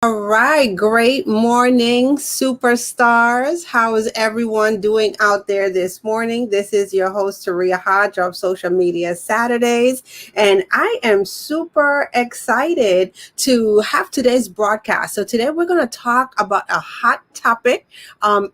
All right, great morning, superstars. How is everyone doing out there this morning? This is your host, Taria Hodge of Social Media Saturdays, and I am super excited to have today's broadcast. So, today we're going to talk about a hot topic,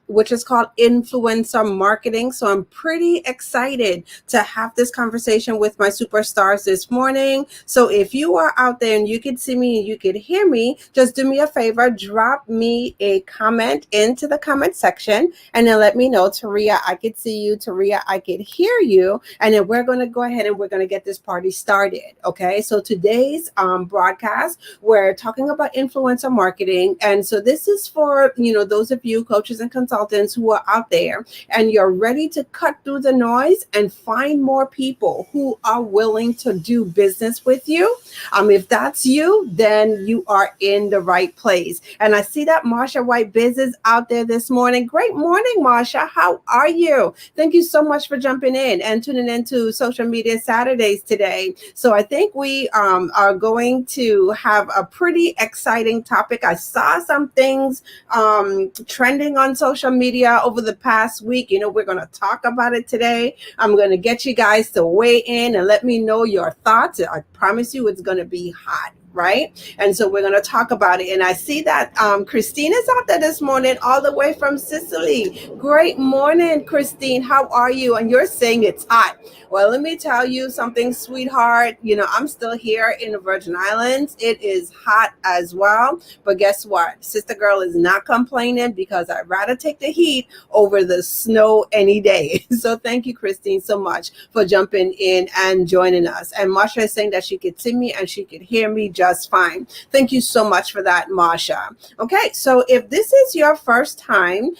which is called influencer marketing. So, I'm pretty excited to have this conversation with my superstars this morning. So, if you are out there and you can see me and you can hear me, just do me a favor, drop me a comment into the comment section and then let me know, Taria, I could see you. Taria, I could hear you. And then we're going to go ahead and we're going to get this party started. Okay. So today's broadcast, we're talking about influencer marketing. And so this is for, those of you coaches and consultants who are out there and you're ready to cut through the noise and find more people who are willing to do business with you. If that's you, then you are in the right place. And I see that Marsha White Biz is out there this morning. Great morning, Marsha. How are you? Thank you so much for jumping in and tuning into Social Media Saturdays today. So I think we are going to have a pretty exciting topic. I saw some things trending on social media over the past week. We're going to talk about it today. I'm going to get you guys to weigh in and let me know your thoughts. I promise you it's going to be hot. Right. And so we're going to talk about it. And I see that Christine is out there this morning, all the way from Sicily. Great morning, Christine. How are you? And you're saying it's hot. Well, let me tell you something, sweetheart. I'm still here in the Virgin Islands. It is hot as well. But guess what? Sister girl is not complaining because I'd rather take the heat over the snow any day. So thank you, Christine, so much for jumping in and joining us. And Marsha is saying that she could see me and she could hear me just fine. Thank you so much for that, Marsha. Okay, so if this is your first time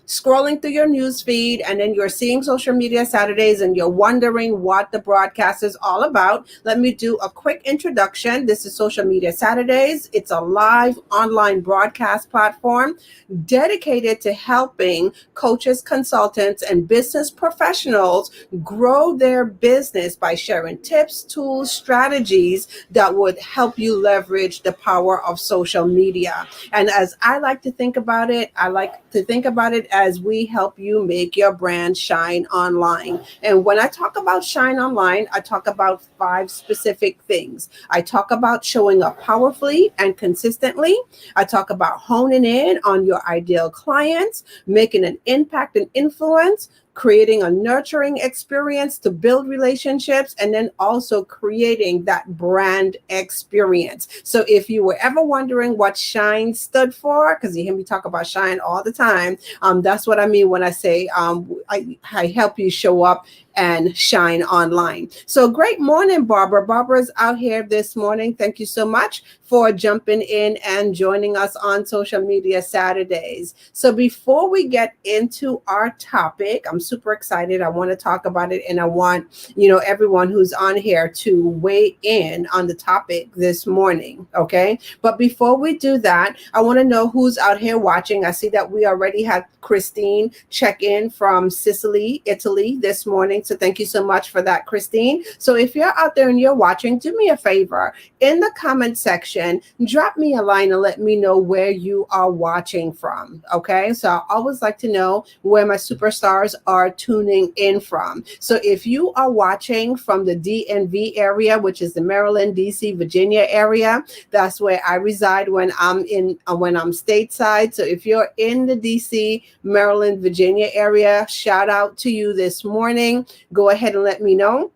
scrolling through your news feed and then you're seeing Social Media Saturdays and you're wondering what the broadcast is all about, let me do a quick introduction. This is Social Media Saturdays. It's a live online broadcast platform dedicated to helping coaches, consultants, and business professionals grow their business by sharing tips, tools, strategies that would help you leverage the power of social media. And as I like to think about it, I like to think about it as we help you make your brand shine online. And when I talk about shine online, I talk about 5 specific things. I talk about showing up powerfully and consistently. I talk about honing in on your ideal clients, making an impact and influence, creating a nurturing experience to build relationships, and then also creating that brand experience. So if you were ever wondering what SHINE stood for, because you hear me talk about SHINE all the time, that's what I mean when I say I help you show up and shine online. So great morning, Barbara. Barbara's out here this morning. Thank you so much for jumping in and joining us on Social Media Saturdays. So before we get into our topic, I'm super excited. I want to talk about it and I want, everyone who's on here to weigh in on the topic this morning. Okay. But before we do that, I want to know who's out here watching. I see that we already had Christine check in from Sicily, Italy this morning. So thank you so much for that, Christine. So if you're out there and you're watching, do me a favor. In the comment section, drop me a line and let me know where you are watching from. Okay. So I always like to know where my superstars are tuning in from. So if you are watching from the DMV area, which is the Maryland, DC, Virginia area, that's where I reside when I'm stateside. So if you're in the DC, Maryland, Virginia area, shout out to you this morning. Go ahead and let me know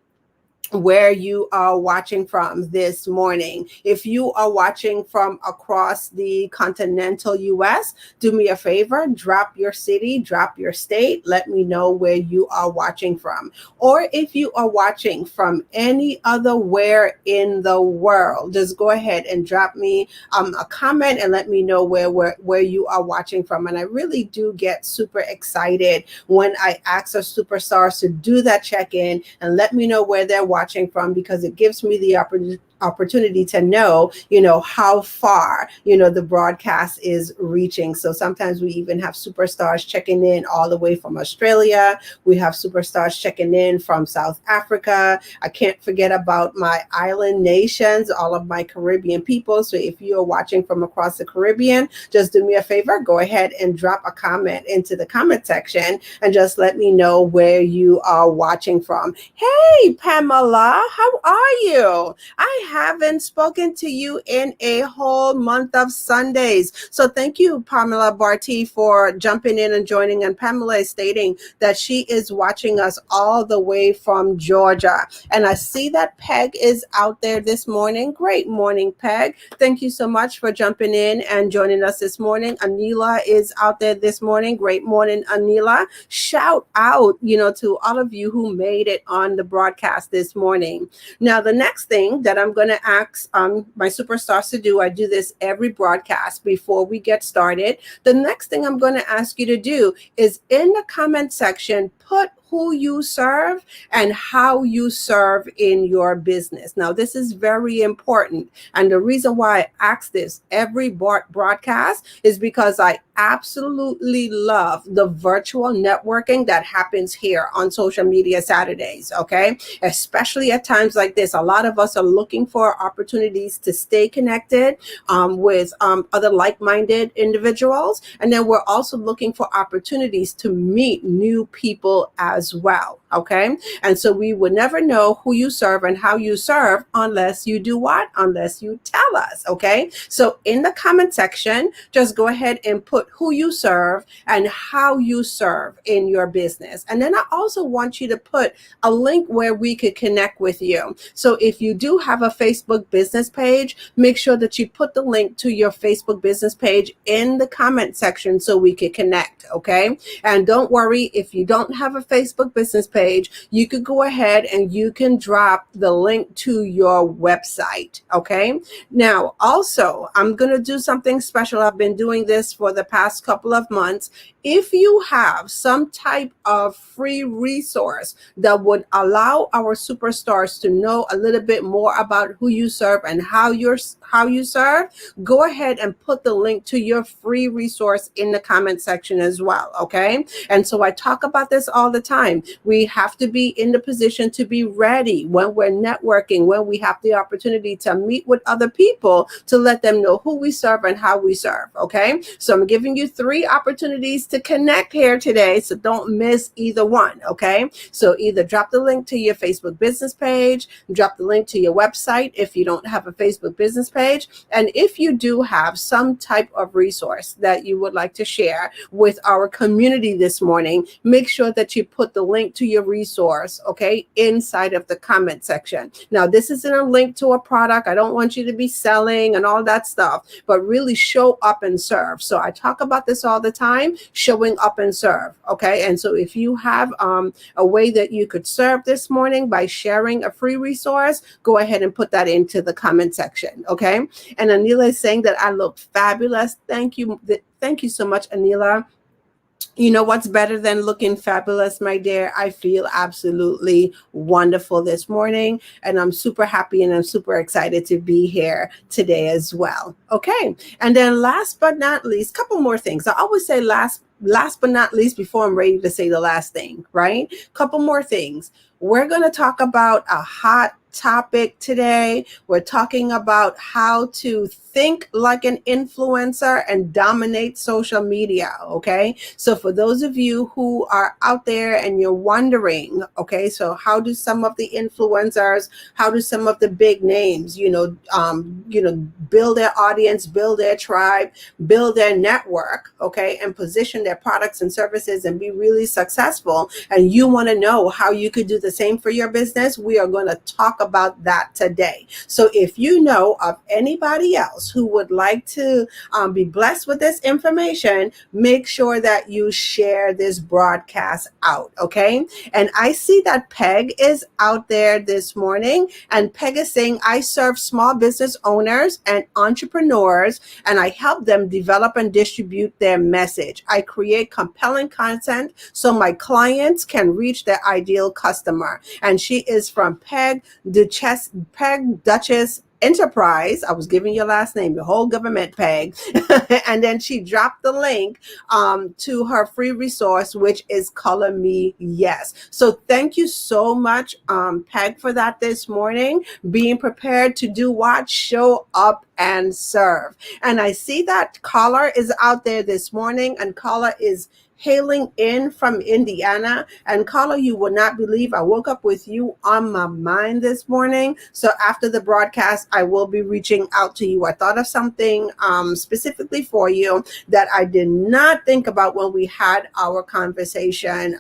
where you are watching from this morning. If you are watching from across the continental US, do me a favor, drop your city, drop your state, let me know where you are watching from. Or if you are watching from any other where in the world, just go ahead and drop me a comment and let me know where you are watching from. And I really do get super excited when I ask our superstars to do that check-in and let me know where they're watching from, because it gives me the opportunity to know, how far, the broadcast is reaching. So sometimes we even have superstars checking in all the way from Australia. We have superstars checking in from South Africa. I can't forget about my island nations, all of my Caribbean people. So if you're watching from across the Caribbean, just do me a favor, go ahead and drop a comment into the comment section and just let me know where you are watching from. Hey, Pamela, how are you? I haven't spoken to you in a whole month of Sundays. So thank you, Pamela Barty, for jumping in and joining. And Pamela is stating that she is watching us all the way from Georgia. And I see that Peg is out there this morning. Great morning, Peg. Thank you so much for jumping in and joining us this morning. Anila is out there this morning. Great morning, Anila. Shout out, to all of you who made it on the broadcast this morning. Now, the next thing that I'm going to ask my superstars to do, I do this every broadcast before we get started. The next thing I'm going to ask you to do is in the comment section, put who you serve and how you serve in your business. Now, this is very important. And the reason why I ask this every broadcast is because I absolutely love the virtual networking that happens here on Social Media Saturdays, okay? Especially at times like this. A lot of us are looking for opportunities to stay connected with other like-minded individuals. And then we're also looking for opportunities to meet new people as well, okay? And so we would never know who you serve and how you serve unless you do what? Unless you tell us, okay? So in the comment section, just go ahead and put who you serve and how you serve in your business. And then I also want you to put a link where we could connect with you. So if you do have a Facebook business page, make sure that you put the link to your Facebook business page in the comment section so we could connect, okay? And don't worry, if you don't have a Facebook business page, you could go ahead and you can drop the link to your website, okay? Now, also, I'm going to do something special. I've been doing this for the past couple of months. If you have some type of free resource that would allow our superstars to know a little bit more about who you serve and how you serve, go ahead and put the link to your free resource in the comment section as well, okay? And so I talk about this all the time. We have to be in the position to be ready when we're networking, when we have the opportunity to meet with other people to let them know who we serve and how we serve, okay? So I'm giving you 3 opportunities to connect here today, so don't miss either one, okay? So either drop the link to your Facebook business page, drop the link to your website if you don't have a Facebook business page, and if you do have some type of resource that you would like to share with our community this morning, make sure that you put the link to your resource, okay, inside of the comment section. Now, this isn't a link to a product. I don't want you to be selling and all that stuff, but really show up and serve. So I talk about this all the time, showing up and serve, okay? And so if you have a way that you could serve this morning by sharing a free resource, go ahead and put that into the comment section, okay? And Anila is saying that I look fabulous. Thank you. Thank you so much, Anila. You know what's better than looking fabulous, my dear? I feel absolutely wonderful this morning, and I'm super happy and I'm super excited to be here today as well. Okay, and then last but not least, couple more things. I always say last but not least before I'm ready to say the last thing, right? Couple more things. We're going to talk about a hot topic today. We're talking about how to think like an influencer and dominate social media, okay? So for those of you who are out there and you're wondering, okay, so how do some of the influencers, how do some of the big names, build their audience, build their tribe, build their network, okay, and position their products and services and be really successful, and you want to know how you could do the same for your business? We are going to talk about that today. So if you know of anybody else who would like to be blessed with this information, make sure that you share this broadcast out, okay? And I see that Peg is out there this morning, and Peg is saying, I serve small business owners and entrepreneurs, and I help them develop and distribute their message. I create compelling content so my clients can reach their ideal customer. And she is from Peg Duchess Enterprise. I was giving your last name, your whole government, Peg. And then she dropped the link to her free resource, which is Color Me Yes. So thank you so much, Peg, for that this morning. Being prepared to do what? Show up and serve. And I see that caller is out there this morning, and caller is hailing in from Indiana. And caller, you will not believe I woke up with you on my mind this morning. So after the broadcast, I will be reaching out to you. I thought of something specifically for you that I did not think about when we had our conversation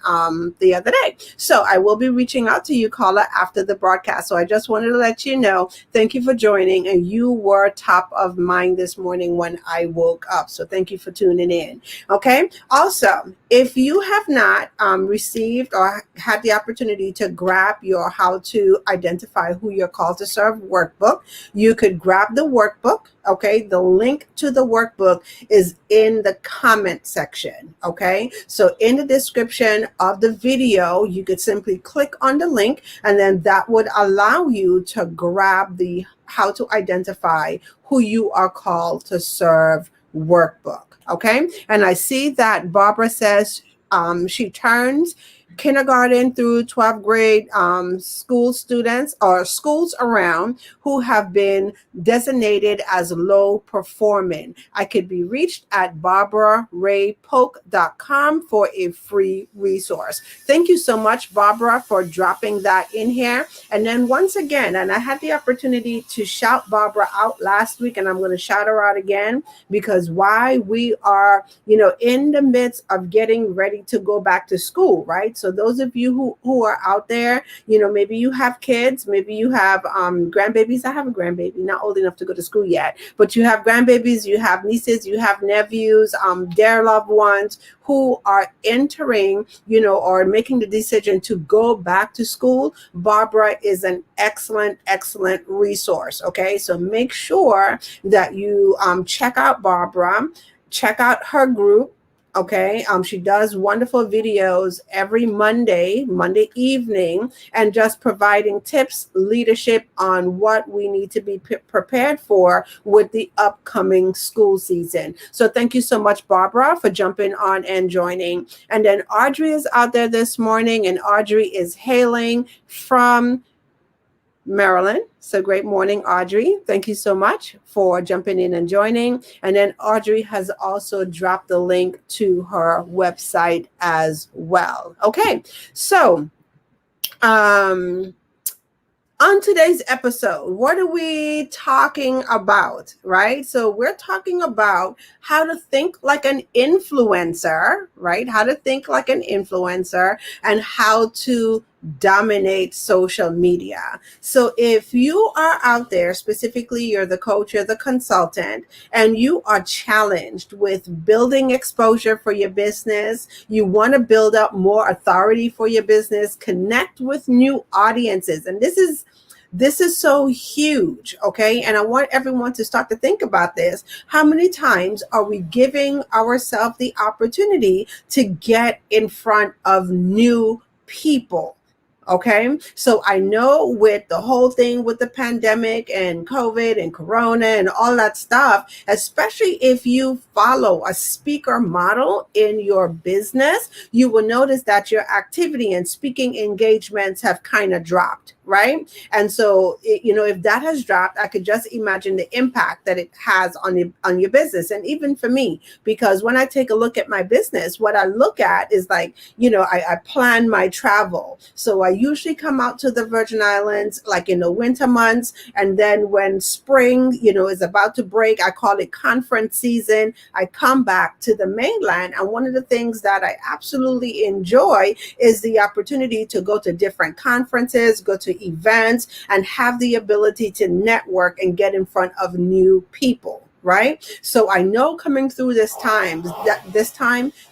the other day. So I will be reaching out to you, caller, after the broadcast. So I just wanted to let you know, thank you for joining. And you were top of mind this morning when I woke up. So thank you for tuning in. Okay. Also, if you have not received or had the opportunity to grab your How to Identify Who You're Called to Serve workbook, you could grab the workbook. Okay, the link to the workbook is in the comment section. Okay, so in the description of the video, you could simply click on the link, and then that would allow you to grab the How to Identify Who You Are Called to Serve workbook. Okay. And I see that Barbara says she turns kindergarten through 12th grade school students or schools around who have been designated as low performing. I could be reached at barbararaypolk.com for a free resource. Thank you so much, Barbara, for dropping that in here. And then once again, and I had the opportunity to shout Barbara out last week, and I'm going to shout her out again, because why we are, in the midst of getting ready to go back to school, right? So those of you who are out there, maybe you have kids, maybe you have grandbabies. I have a grandbaby, not old enough to go to school yet, but you have grandbabies, you have nieces, you have nephews, their loved ones who are entering, or making the decision to go back to school. Barbara is an excellent resource. Okay, so make sure that you check out Barbara, check out her group. Okay, she does wonderful videos every Monday evening, and just providing tips, leadership on what we need to be prepared for with the upcoming school season. So thank you so much, Barbara, for jumping on and joining. And then Audrey is out there this morning, and Audrey is hailing from Maryland. So great morning, Audrey. Thank you so much for jumping in and joining. And then Audrey has also dropped the link to her website as well. Okay, so on today's episode, what are we talking about, right? So we're talking about how to think like an influencer, right? How to think like an influencer and how to dominate social media. So if you are out there, specifically you're the coach, you're the consultant, and you are challenged with building exposure for your business, you want to build up more authority for your business, connect with new audiences. And this is so huge, okay? And I want everyone to start to think about this. How many times are we giving ourselves the opportunity to get in front of new people? Okay, so I know with the whole thing with the pandemic and COVID and Corona and all that stuff, especially if you follow a speaker model in your business, you will notice that your activity and speaking engagements have kind of dropped, right? And so, if that has dropped, I could just imagine the impact that it has on your business. And even for me, because when I take a look at my business, what I look at is like, I plan my travel. So I usually come out to the Virgin Islands like in the winter months. And then when spring, is about to break, I call it conference season, I come back to the mainland. And one of the things that I absolutely enjoy is the opportunity to go to different conferences, go to events, and have the ability to network and get in front of new people. Right? So I know coming through this time,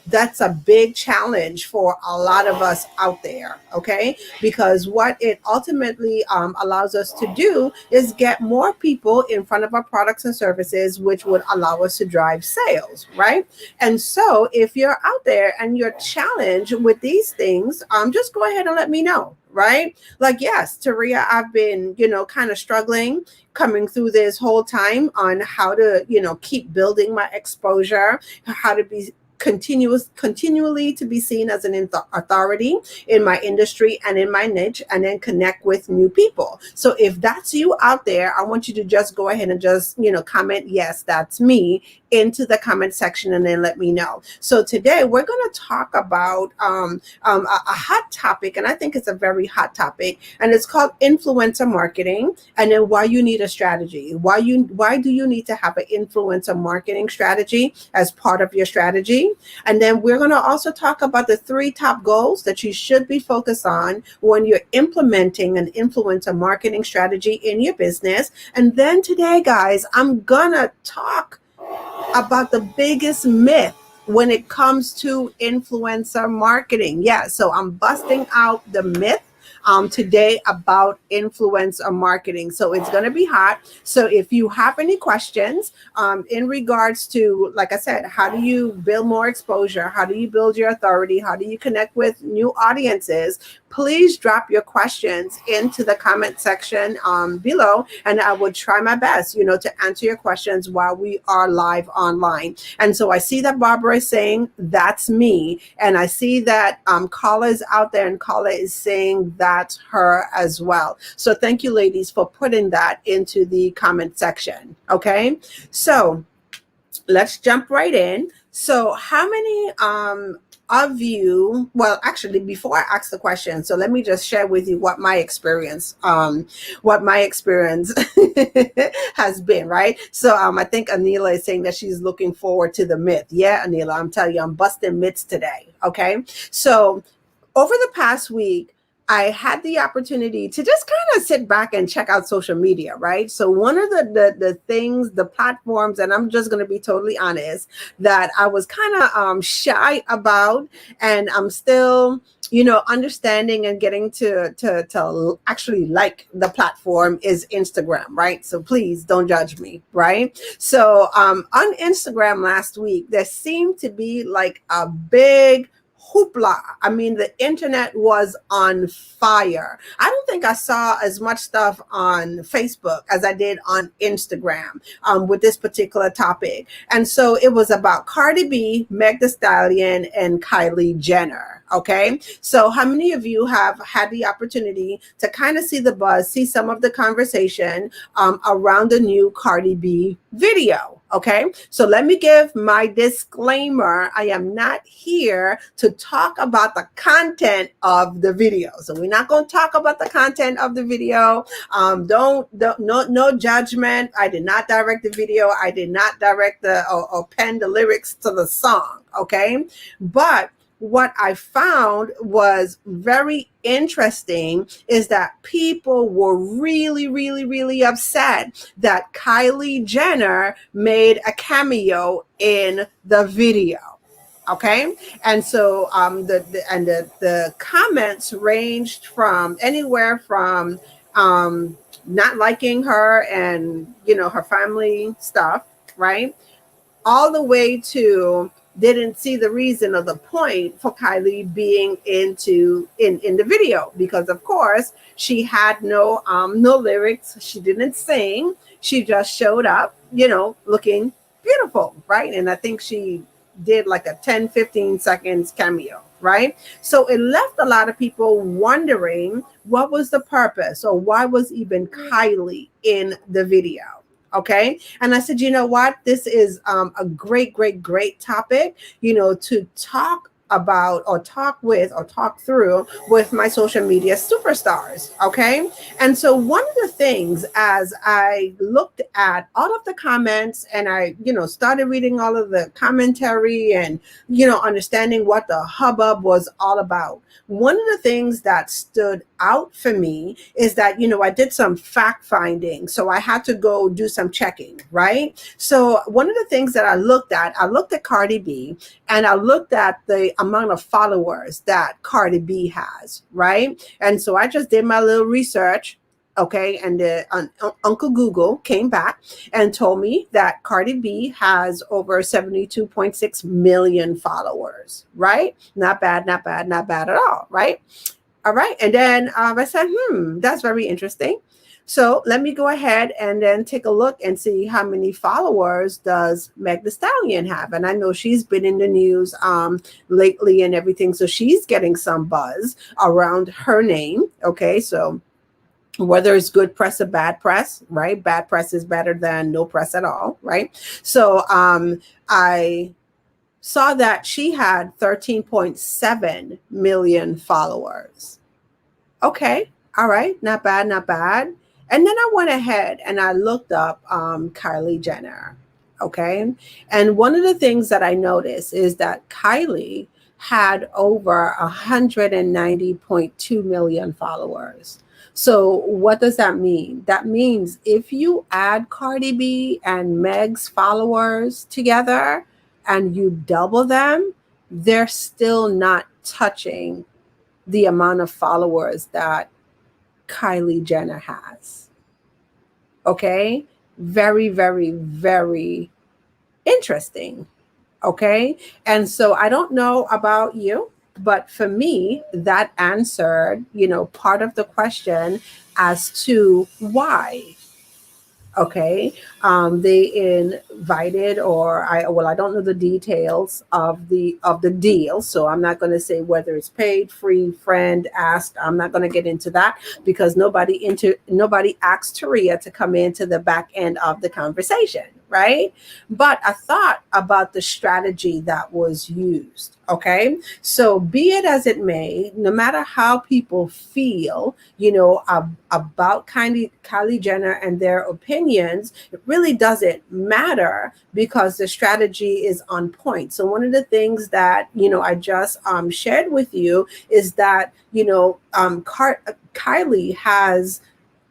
that's a big challenge for a lot of us out there, okay? Because what it ultimately allows us to do is get more people in front of our products and services, which would allow us to drive sales, right? And so if you're out there and you're challenged with these things, just go ahead and let me know. right? Like, yes, Taria, I've been, kind of struggling coming through this whole time on how to, keep building my exposure, how to be continually to be seen as an authority in my industry and in my niche, and then connect with new people. So if that's you out there, I want you to just go ahead and just, comment, yes, that's me, into the comment section, and then let me know. So today we're going to talk about a hot topic, and I think it's a very hot topic, and it's called influencer marketing, and then why you need a strategy. Why do you need to have an influencer marketing strategy as part of your strategy? And then we're going to also talk about the 3 top goals that you should be focused on when you're implementing an influencer marketing strategy in your business. And then today, guys, I'm going to talk about the biggest myth when it comes to influencer marketing. Yeah, so I'm busting out the myth today about influencer marketing. So it's going to be hot. So if you have any questions in regards to, like I said, how do you build more exposure? How do you build your authority? How do you connect with new audiences? Please drop your questions into the comment section below, and I will try my best, to answer your questions while we are live online. And so I see that Barbara is saying, that's me. And I see that Carla is out there, and Carla is saying that's her as well. So thank you, ladies, for putting that into the comment section. Okay, so let's jump right in. So how many of you, well, actually, before I ask the question, so let me just share with you what my experience has been, right? So I think Anila is saying that she's looking forward to the myth. Yeah, Anila, I'm telling you, I'm busting myths today. Okay, so over the past week, I had the opportunity to just kind of sit back and check out social media, right? So one of the things, the platforms, and I'm just going to be totally honest, that I was kind of shy about, and I'm still, understanding and getting to actually like the platform, is Instagram, right? So please don't judge me, right? So on Instagram last week, there seemed to be like a big hoopla. I mean, the internet was on fire. I don't think I saw as much stuff on Facebook as I did on Instagram with this particular topic. And so it was about Cardi B, Meg Thee Stallion, and Kylie Jenner. Okay, so how many of you have had the opportunity to kind of see the buzz, see some of the conversation around the new Cardi B video? Okay, so let me give my disclaimer. I am not here to talk about the content of the video. So we're not going to talk about the content of the video. No judgment. I did not direct the video. I did not direct or pen the lyrics to the song. Okay, but what I found was very interesting is that people were really, really, really upset that Kylie Jenner made a cameo in the video. Okay, and so the comments ranged from anywhere from not liking her and her family stuff, right, all the way to didn't see the reason or the point for Kylie being in the video, because of course she had no lyrics. She didn't sing. She just showed up, looking beautiful, right? And I think she did like a 10-15 seconds cameo, right? So it left a lot of people wondering what was the purpose, or why was even Kylie in the video. Okay. And I said, you know what? This is a great, great, great topic, to talk about or talk through with my social media superstars. Okay. And so one of the things, as I looked at all of the comments and I, started reading all of the commentary and, understanding what the hubbub was all about, one of the things that stood out for me is that, I did some fact finding. So I had to go do some checking, right? So one of the things that I looked at Cardi B, and I looked at the amount of followers that Cardi B has, right? And so I just did my little research. Okay, and Uncle Google came back and told me that Cardi B has over 72.6 million followers, right? Not bad, not bad, not bad at all, right? All right. And then I said, that's very interesting. So let me go ahead and then take a look and see how many followers does Meg the Stallion have. And I know she's been in the news lately and everything. So she's getting some buzz around her name. Okay. So whether it's good press or bad press, right? Bad press is better than no press at all, right? So I saw that she had 13.7 million followers. Okay. All right. Not bad. Not bad. And then I went ahead and I looked up Kylie Jenner. Okay. And one of the things that I noticed is that Kylie had over 190.2 million followers. So what does that mean? That means if you add Cardi B and Meg's followers together and you double them, they're still not touching the amount of followers that Kylie Jenner has. Okay. Very, very, very interesting. Okay. And so I don't know about you, but for me, that answered, part of the question as to why. Okay. They invited, or I don't know the details of the deal, so I'm not going to say whether it's paid, free, friend, asked. I'm not going to get into that because nobody asked Taria to come into the back end of the conversation, right? But I thought about the strategy that was used. Okay. So be it as it may, no matter how people feel, about Kylie Jenner and their opinions, it really doesn't matter because the strategy is on point. So one of the things that, I just shared with you is that, Kylie has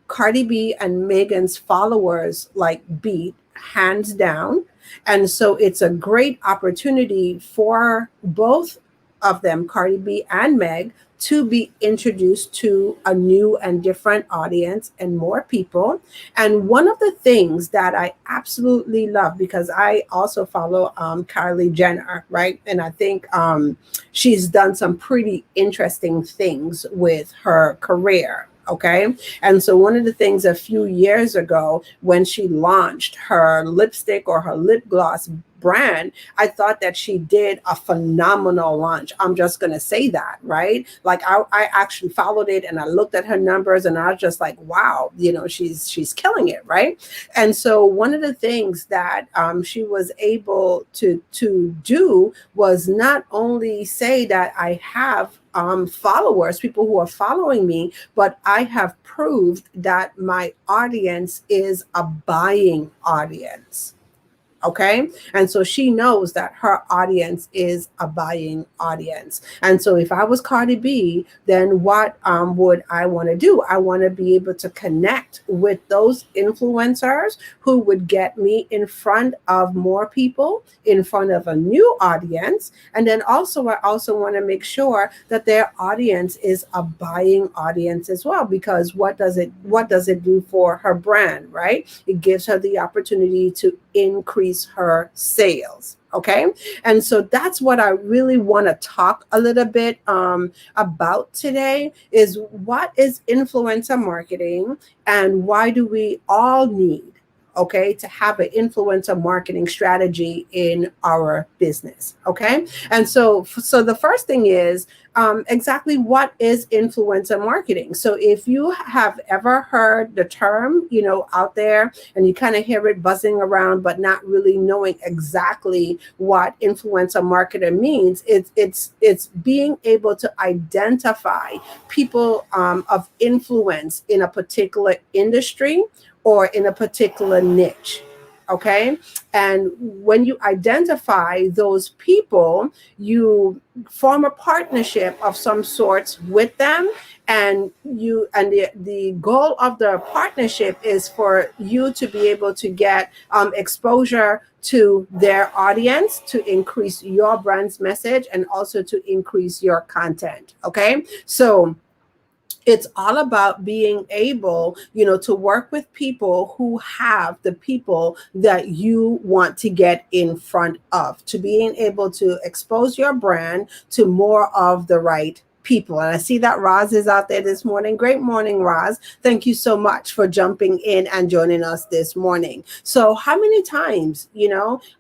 Cardi B and Megan's followers like beat hands down. And so it's a great opportunity for both of them, Cardi B and Meg, to be introduced to a new and different audience and more people. And one of the things that I absolutely love, because I also follow Kylie Jenner, right? And I think she's done some pretty interesting things with her career. Okay. And so one of the things a few years ago when she launched her lipstick or her lip gloss brand, I thought that she did a phenomenal launch. I'm just going to say that, right? Like I actually followed it and I looked at her numbers and I was just like, wow, she's killing it, right? And so one of the things that she was able to do was not only say that I have followers, people who are following me, but I have proved that my audience is a buying audience. Okay. And so she knows that her audience is a buying audience. And so if I was Cardi B, then what would I want to do? I want to be able to connect with those influencers who would get me in front of more people, in front of a new audience. And then I also want to make sure that their audience is a buying audience as well, because what does it do for her brand, right? It gives her the opportunity to increase her sales. Okay. And so that's what I really want to talk a little bit about today is what is influencer marketing and why do we all need, okay, to have an influencer marketing strategy in our business. Okay. And so the first thing is exactly what is influencer marketing. So if you have ever heard the term, out there and you kind of hear it buzzing around, but not really knowing exactly what influencer marketer means, it's being able to identify people of influence in a particular industry or in a particular niche. Okay. And when you identify those people, you form a partnership of some sorts with them. And the goal of the partnership is for you to be able to get exposure to their audience, to increase your brand's message and also to increase your content. Okay. So it's all about being able, to work with people who have the people that you want to get in front of, to being able to expose your brand to more of the right people. And I see that Roz is out there this morning. Great morning, Roz. Thank you so much for jumping in and joining us this morning. So how many times,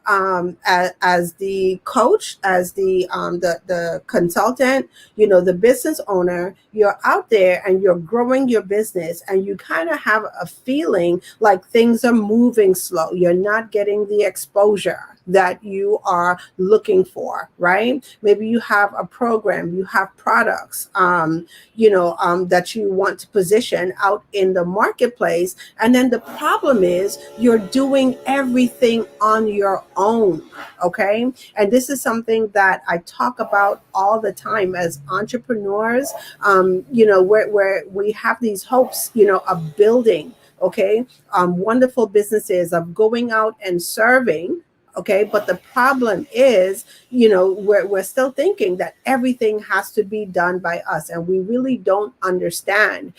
as the coach, as the consultant, the business owner, you're out there and you're growing your business and you kind of have a feeling like things are moving slow. You're not getting the exposure that you are looking for, right? Maybe you have a program, you have products, that you want to position out in the marketplace. And then the problem is you're doing everything on your own. Okay. And this is something that I talk about all the time as entrepreneurs, where we have these hopes, of building, okay, wonderful businesses, of going out and serving. Okay. But the problem is, we're still thinking that everything has to be done by us. And we really don't understand,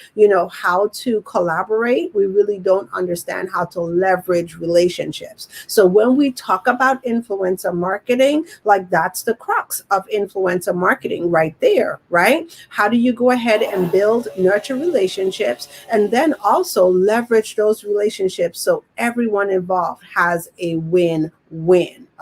how to collaborate. We really don't understand how to leverage relationships. So when we talk about influencer marketing, like that's the crux of influencer marketing right there, right? How do you go ahead and build, nurture relationships, and then also leverage those relationships so everyone involved has a win.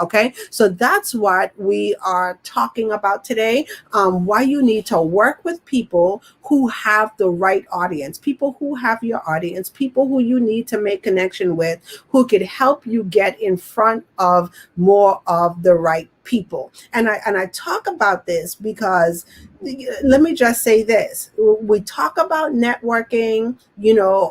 Okay, so that's what we are talking about today. Why you need to work with people who have the right audience, people who have your audience, people who you need to make connection with, who could help you get in front of more of the right people. And I talk about this because, let me just say this. We talk about networking,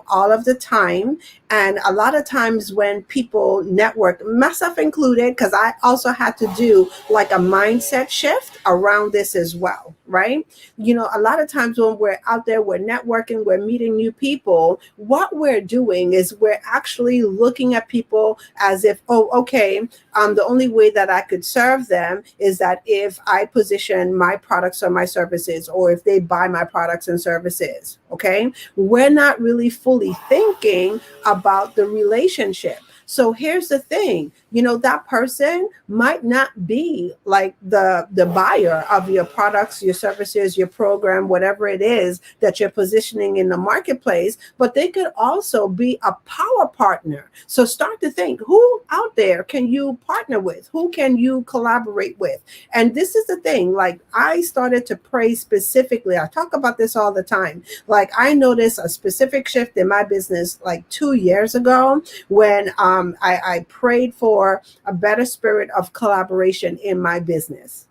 all of the time. And a lot of times when people network, myself included, because I also had to do like a mindset shift around this as well, right? A lot of times when we're out there, we're networking, we're meeting new people, what we're doing is we're actually looking at people as if, oh, okay, the only way that I could serve them is that if I position my products or my services, or if they buy my products and services. Okay. We're not really fully thinking about the relationship. So here's the thing, that person might not be like the buyer of your products, your services, your program, whatever it is that you're positioning in the marketplace, but they could also be a power partner. So start to think, who out there can you partner with? Who can you collaborate with? And this is the thing, like I started to pray specifically. I talk about this all the time. Like I noticed a specific shift in my business like 2 years ago when I prayed for a better spirit of collaboration in my business.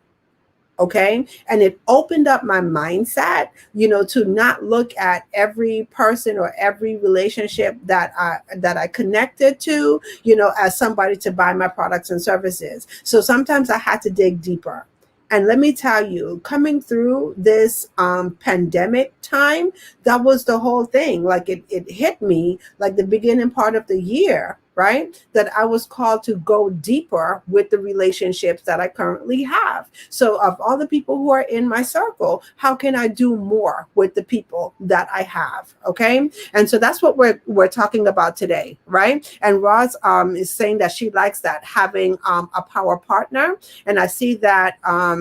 Okay. And it opened up my mindset, to not look at every person or every relationship that I connected to, as somebody to buy my products and services. So sometimes I had to dig deeper. And let me tell you, coming through this pandemic time, that was the whole thing. Like it hit me like the beginning part of the year, right? That I was called to go deeper with the relationships that I currently have. So of all the people who are in my circle, how can I do more with the people that I have? Okay. And so that's what we're talking about today, right? And Roz is saying that she likes that, having a power partner. And I see that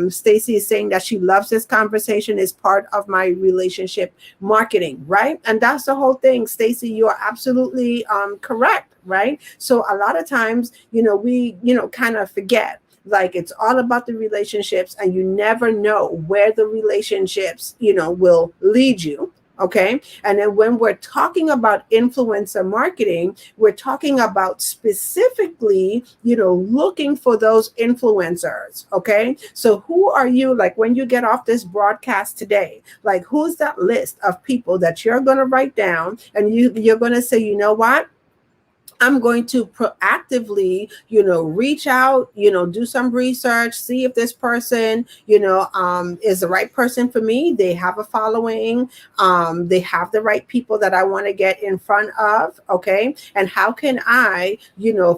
Stacy is saying that she loves this conversation, is part of my relationship marketing, right? And that's the whole thing, Stacy. You are absolutely correct, right? So a lot of times, we, kind of forget, like it's all about the relationships, and you never know where the relationships, will lead you. Okay. And then when we're talking about influencer marketing, we're talking about specifically, looking for those influencers. Okay. So who are you, like when you get off this broadcast today, like who's that list of people that you're going to write down, and you're going to say, you know what? I'm going to proactively, reach out, do some research, see if this person, is the right person for me. They have a following. They have the right people that I want to get in front of. Okay. And how can I,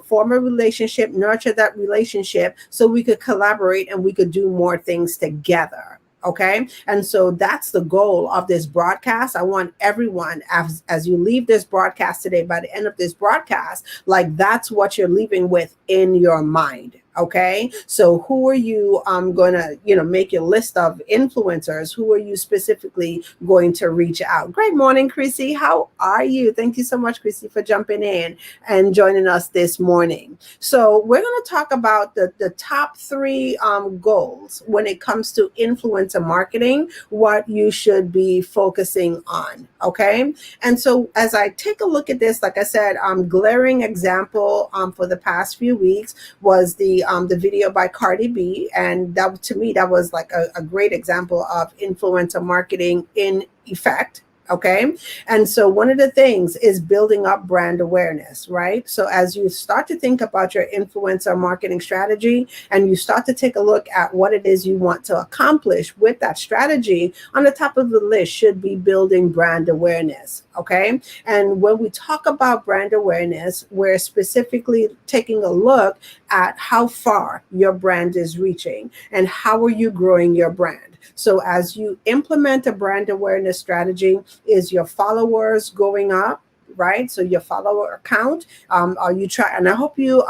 form a relationship, nurture that relationship so we could collaborate and we could do more things together. Okay. And so that's the goal of this broadcast. I want everyone, as you leave this broadcast today, by the end of this broadcast, like that's what you're leaving with in your mind. Okay, so who are you going to, make your list of influencers? Who are you specifically going to reach out? Great morning, Chrissy. How are you? Thank you so much, Chrissy, for jumping in and joining us this morning. So we're going to talk about the top three goals when it comes to influencer marketing, what you should be focusing on. Okay, and so as I take a look at this, like I said, glaring example for the past few weeks was the video by Cardi B, and that, to me, that was like a great example of influencer marketing in effect. Okay. And so one of the things is building up brand awareness, right? So as you start to think about your influencer marketing strategy and you start to take a look at what it is you want to accomplish with that strategy, on the top of the list should be building brand awareness. Okay. And when we talk about brand awareness, we're specifically taking a look at how far your brand is reaching and how are you growing your brand. So as you implement a brand awareness strategy, is your followers going up? Right, so your follower count, are you track? And I hope you,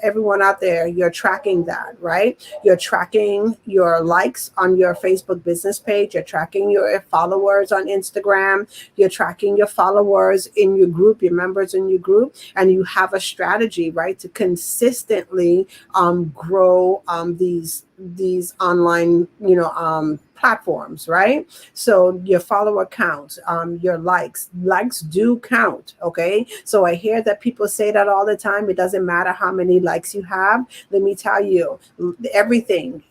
everyone out there, you're tracking that, right? You're tracking your likes on your Facebook business page. You're tracking your followers on Instagram. You're tracking your followers in your group, your members in your group, and you have a strategy, right, to consistently grow these online, platforms, right? So your follower count, your likes do count. Okay. So I hear that people say that all the time. It doesn't matter how many likes you have. Let me tell you, everything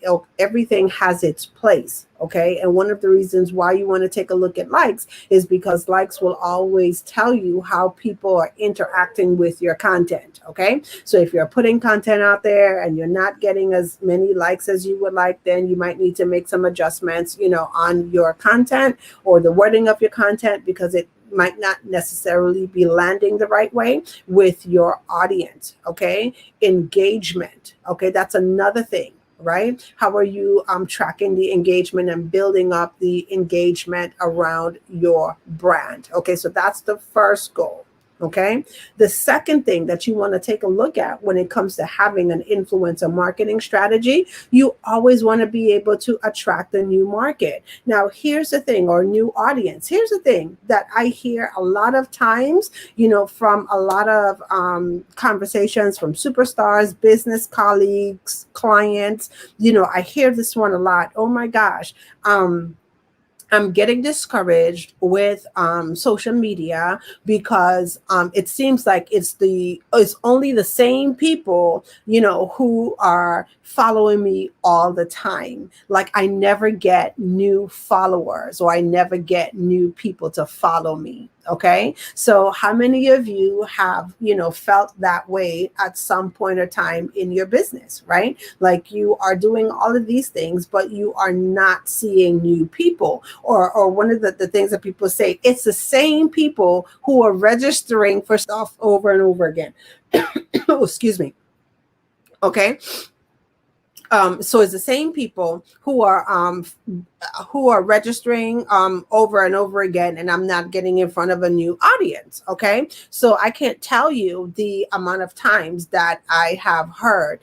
has its place. Okay. And one of the reasons why you want to take a look at likes is because likes will always tell you how people are interacting with your content. Okay. So if you're putting content out there and you're not getting as many likes as you would like, then you might need to make some adjustments, on your content or the wording of your content, because it might not necessarily be landing the right way with your audience. Okay. Engagement. Okay. That's another thing. Right? How are you tracking the engagement and building up the engagement around your brand? Okay, so that's the first goal. Okay. The second thing that you want to take a look at when it comes to having an influencer marketing strategy, you always want to be able to attract a new market. Now, here's the thing, or new audience. Here's the thing that I hear a lot of times, from a lot of conversations from superstars, business colleagues, clients. I hear this one a lot. Oh my gosh. I'm getting discouraged with social media because it seems like it's only the same people, who are following me all the time. Like I never get new followers or I never get new people to follow me. Okay. So how many of you have, felt that way at some point or time in your business, right? Like you are doing all of these things, but you are not seeing new people. Or one of the things that people say, it's the same people who are registering for stuff over and over again. Oh, excuse me. Okay. So it's the same people who are registering over and over again, and I'm not getting in front of a new audience. Okay, so I can't tell you the amount of times that I have heard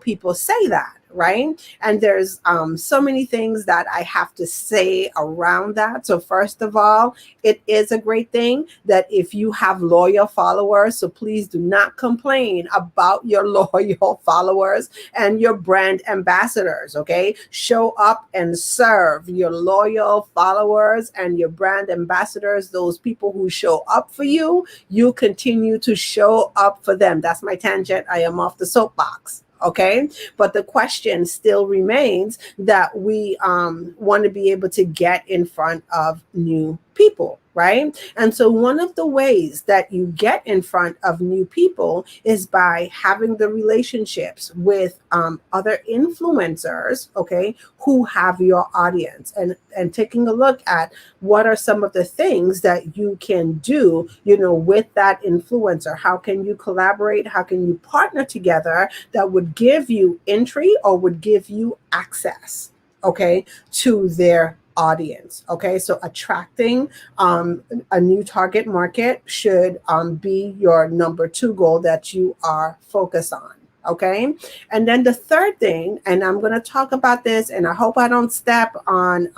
people say that. Right. And there's so many things that I have to say around that. So first of all, it is a great thing that if you have loyal followers, so please do not complain about your loyal followers and your brand ambassadors. Okay. Show up and serve your loyal followers and your brand ambassadors, those people who show up for you. You continue to show up for them. That's my tangent. I am off the soapbox. Okay. But the question still remains that we want to be able to get in front of new people. Right. And so one of the ways that you get in front of new people is by having the relationships with other influencers, okay, who have your audience, and taking a look at what are some of the things that you can do, with that influencer. How can you collaborate? How can you partner together that would give you entry or would give you access, okay, to their audience. Okay, so attracting a new target market should be your number 2 goal that you are focused on. Okay. And then the third thing, and I'm going to talk about this, and I hope I don't step on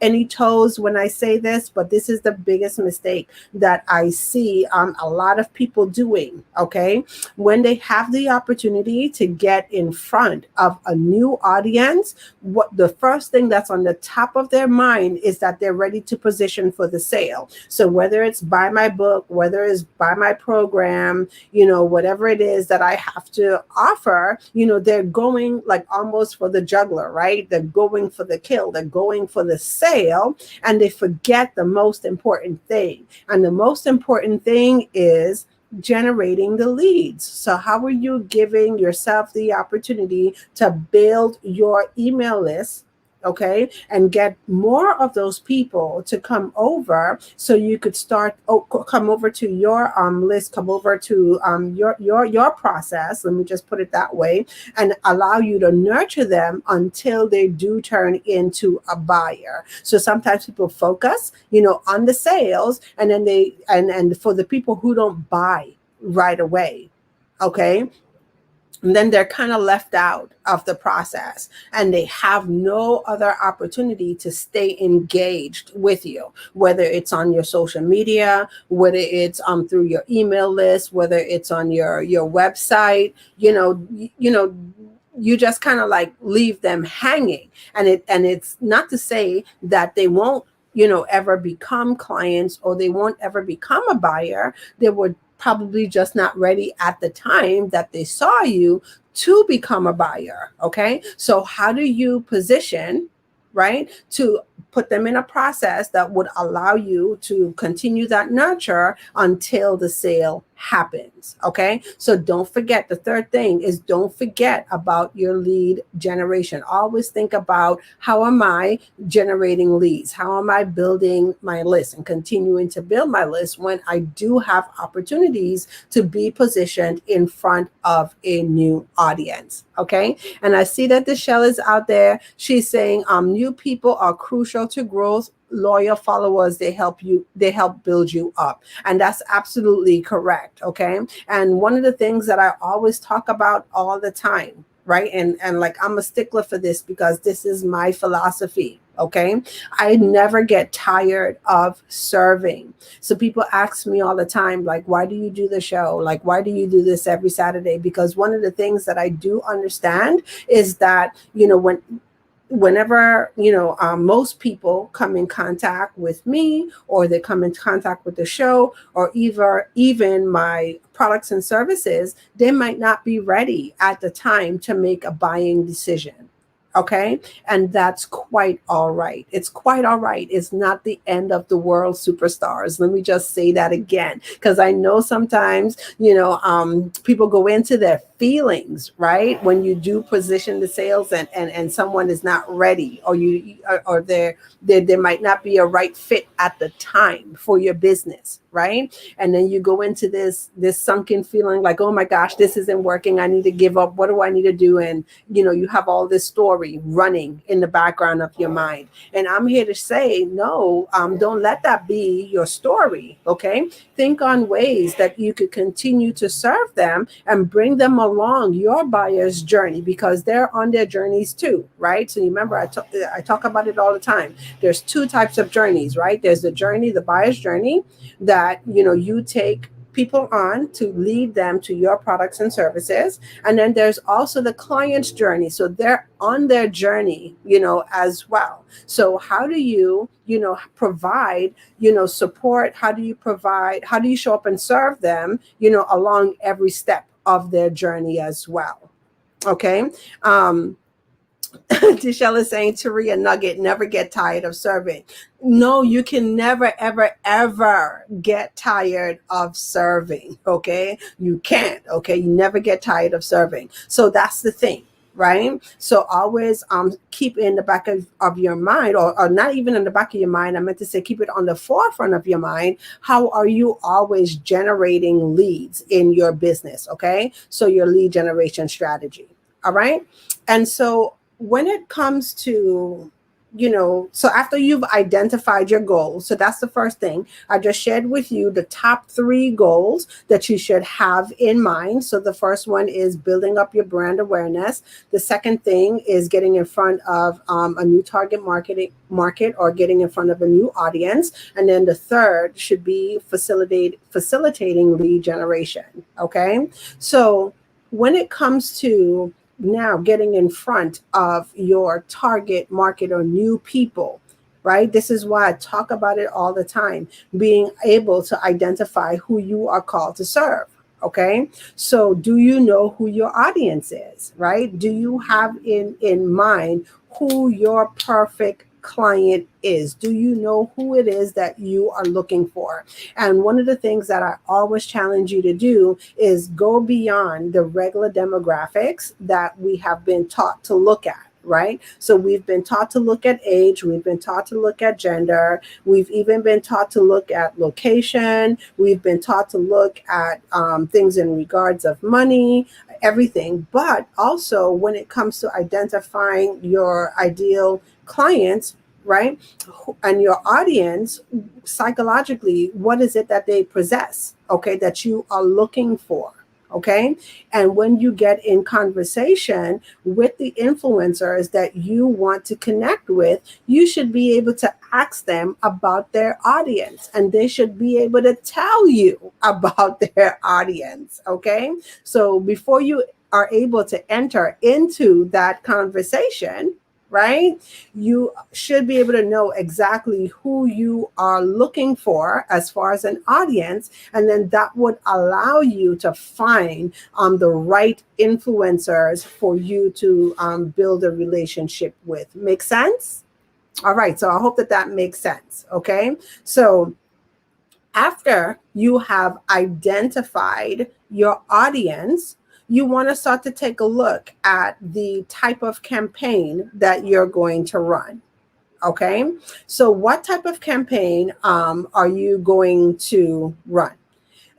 any toes when I say this, but this is the biggest mistake that I see a lot of people doing. Okay. When they have the opportunity to get in front of a new audience, what the first thing that's on the top of their mind is that they're ready to position for the sale. So whether it's buy my book, whether it's buy my program, whatever it is that I have to offer, they're going like almost for the juggler, right? They're going for the kill, they're going for the sale, and they forget the most important thing. And the most important thing is generating the leads. So how are you giving yourself the opportunity to build your email list, okay, and get more of those people to come over, so you could come over to your list, come over to your process, let me just put it that way, and allow you to nurture them until they do turn into a buyer. So sometimes people focus on the sales, and then and for the people who don't buy right away, okay, and then they're kind of left out of the process, and they have no other opportunity to stay engaged with you, whether it's on your social media, whether it's through your email list, whether it's on your website. You just kind of like leave them hanging, and it's not to say that they won't ever become clients, or they won't ever become a buyer. They were probably just not ready at the time that they saw you to become a buyer. Okay. So how do you position, right, to put them in a process that would allow you to continue that nurture until the sale happens? Okay. So don't forget, the third thing is, don't forget about your lead generation. Always think about, how am I generating leads? How am I building my list and continuing to build my list when I do have opportunities to be positioned in front of a new audience? Okay. And I see that Deshelle is out there. She's saying new people are crucial to growth. Loyal followers, they help build you up. And that's absolutely correct. Okay. And one of the things that I always talk about all the time, right? And like, I'm a stickler for this because this is my philosophy. Okay. I never get tired of serving. So people ask me all the time, like, why do you do the show? Like, why do you do this every Saturday? Because one of the things that I do understand is that, whenever most people come in contact with me, or they come in contact with the show, or even my products and services, they might not be ready at the time to make a buying decision. Okay. And that's quite all right. It's quite all right. It's not the end of the world, superstars. Let me just say that again, because I know sometimes, people go into their feelings, right? When you do position the sales, and someone is not ready, or there might not be a right fit at the time for your business, right? And then you go into this sunken feeling like, oh my gosh, this isn't working. I need to give up. What do I need to do? And you have all this story running in the background of your mind. And I'm here to say, no, don't let that be your story. Okay. Think on ways that you could continue to serve them and bring them along your buyer's journey, because they're on their journeys too, right? So remember, I talk about it all the time. There's two types of journeys, right? There's the journey, the buyer's journey, that you take people on to lead them to your products and services. And then there's also the client's journey. So they're on their journey, as well. So how do you, provide, support? How do you show up and serve them, along every step of their journey as well? Okay. Deshelle is saying, Taria Nugget, never get tired of serving. No, you can never, ever, ever get tired of serving. Okay. You can't. Okay. You never get tired of serving. So that's the thing. Right. So always keep in the back of your mind, or not even in the back of your mind. I meant to say, keep it on the forefront of your mind. How are you always generating leads in your business? Okay. So your lead generation strategy. All right. And so when it comes to so after you've identified your goals, so that's the first thing. I just shared with you the top 3 goals that you should have in mind. So the first one is building up your brand awareness. The second thing is getting in front of a new target market, or getting in front of a new audience. And then the third should be facilitating lead generation. Okay. So when it comes to now getting in front of your target market or new people, right? This is why I talk about it all the time, being able to identify who you are called to serve. Okay. So do you know who your audience is, right? Do you have in mind who your perfect client is? Do you know who it is that you are looking for? And one of the things that I always challenge you to do is go beyond the regular demographics that we have been taught to look at. Right? So we've been taught to look at age, we've been taught to look at gender, we've even been taught to look at location, we've been taught to look at things in regards of money, everything. But also when it comes to identifying your ideal clients, right? And your audience, psychologically, what is it that they possess, okay, that you are looking for? Okay. And when you get in conversation with the influencers that you want to connect with, you should be able to ask them about their audience, and they should be able to tell you about their audience. Okay. So before you are able to enter into that conversation, right, you should be able to know exactly who you are looking for as far as an audience, and then that would allow you to find the right influencers for you to build a relationship with. Make sense? All right, so I hope that that makes sense. Okay, so after you have identified your audience, you want to start to take a look at the type of campaign that you're going to run. Okay, so what type of campaign are you going to run?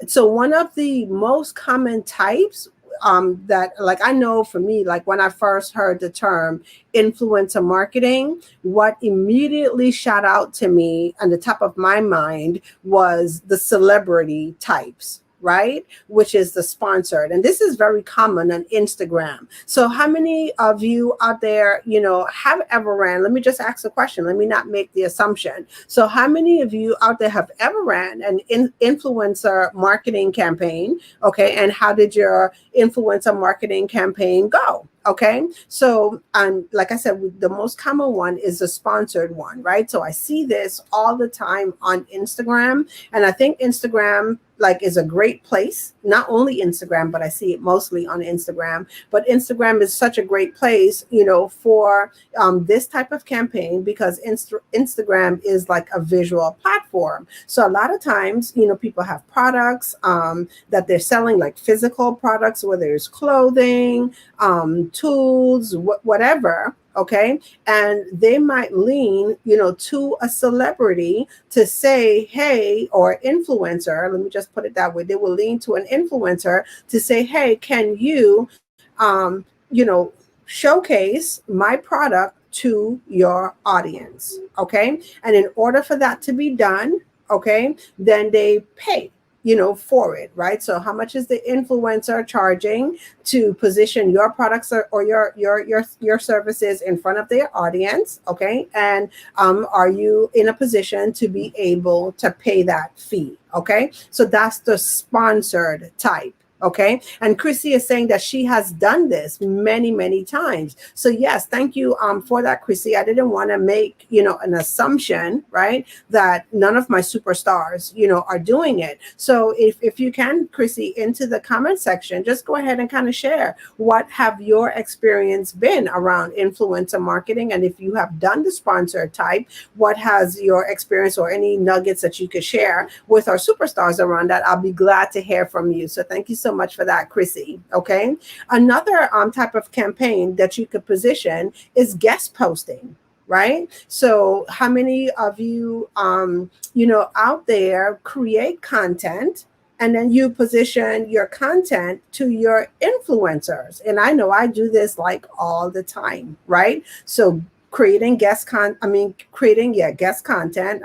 So one of the most common types that, like, I know for me, like when I first heard the term influencer marketing, what immediately shot out to me on the top of my mind was the celebrity types, right? Which is the sponsored. And this is very common on Instagram. So how many of you out there, have ever ran? Let me just ask the question. Let me not make the assumption. So how many of you out there have ever ran an influencer marketing campaign? Okay. And how did your influencer marketing campaign go? Okay. So, like I said, the most common one is the sponsored one, right? So I see this all the time on Instagram, and I think Instagram is a great place. Not only Instagram, but I see it mostly on Instagram. But Instagram is such a great place, for this type of campaign, because Instagram is like a visual platform. So a lot of times, people have products that they're selling, like physical products, whether it's clothing, tools, whatever. Okay. And they might lean, to a celebrity to say, hey, or influencer, let me just put it that way. They will lean to an influencer to say, hey, can you, showcase my product to your audience? Okay. And in order for that to be done, okay, then they pay, for it, right? So how much is the influencer charging to position your products or your services in front of their audience? Okay. And are you in a position to be able to pay that fee? Okay. So that's the sponsored type. Okay. And Chrissy is saying that she has done this many, many times. So yes, thank you for that, Chrissy. I didn't want to make, an assumption, right, that none of my superstars, are doing it. So if you can, Chrissy, into the comment section, just go ahead and kind of share what have your experience been around influencer marketing. And if you have done the sponsor type, what has your experience or any nuggets that you could share with our superstars around that? I'll be glad to hear from you. So thank you so much for that, Chrissy. Okay. Another type of campaign that you could position is guest posting, right? So how many of you, out there create content and then you position your content to your influencers? And I know I do this like all the time, right? So creating guest content. I